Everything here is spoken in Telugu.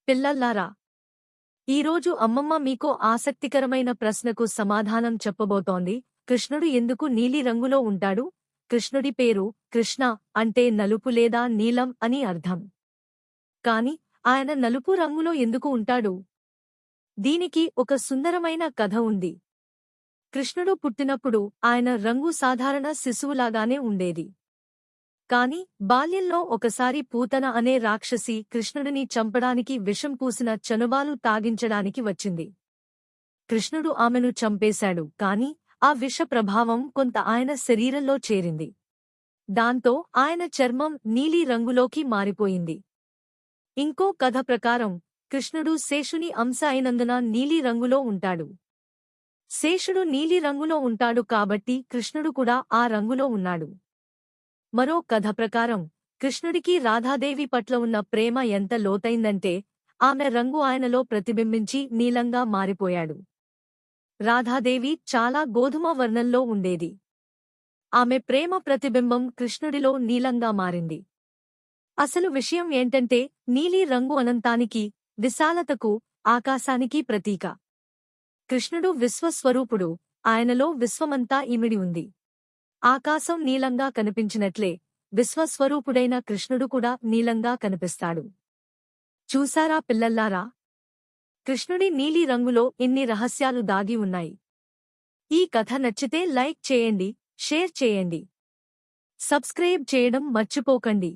పిల్లల్లారా, ఈరోజు అమ్మమ్మ మీకు ఆసక్తికరమైన ప్రశ్నకు సమాధానం చెప్పబోతోంది. కృష్ణుడు ఎందుకు నీలి రంగులో ఉంటాడు? కృష్ణుడి పేరు కృష్ణ అంటే నలుపు లేదా నీలం అని అర్థం. కాని ఆయన నలుపు రంగులో ఎందుకు ఉంటాడు? దీనికి ఒక సుందరమైన కథ ఉంది. కృష్ణుడు పుట్టినప్పుడు ఆయన రంగు సాధారణ శిశువులాగానే ఉండేది. కాని బాల్యంలో ఒకసారి పూతన అనే రాక్షసి కృష్ణుడిని చంపడానికి విషం పూసిన చనుబాలు తాగించడానికి వచ్చింది. కృష్ణుడు ఆమెను చంపేశాడు, కాని ఆ విష ప్రభావం కొంత ఆయన శరీరంలో చేరింది. దాంతో ఆయన చర్మం నీలి రంగులోకి మారిపోయింది. ఇంకో కథ ప్రకారం కృష్ణుడు శేషుని అంశ అయినందున నీలి రంగులో ఉంటాడు. శేషుడు నీలి రంగులో ఉంటాడు కాబట్టి కృష్ణుడు కూడా ఆ రంగులో ఉన్నాడు. మరో కథ ప్రకారం కృష్ణుడికి రాధాదేవి పట్ల ఉన్న ప్రేమ ఎంత లోతైందంటే ఆమె రంగు ఆయనలో ప్రతిబింబించి నీలంగా మారిపోయాడు. రాధాదేవి చాలా గోధుమ వర్ణంలో ఉండేది. ఆమె ప్రేమ ప్రతిబింబం కృష్ణుడిలో నీలంగా మారింది. అసలు విషయం ఏంటంటే నీలి రంగు అనంతానికి, విశాలతకు, ఆకాశానికి ప్రతీక. కృష్ణుడు విశ్వస్వరూపుడు, ఆయనలో విశ్వమంతా ఇమిడి ఉంది. ఆకాశం నీలంగా కనిపించినట్లే విశ్వస్వరూపుడైన కృష్ణుడు కూడా నీలంగా కనిపిస్తాడు. చూసారా పిల్లల్లారా, కృష్ణుడి నీలి రంగులో ఎన్ని రహస్యాలు దాగి ఉన్నాయి. ఈ కథ నచ్చితే లైక్ చేయండి, షేర్ చేయండి, సబ్స్క్రైబ్ చేయడం మర్చిపోకండి.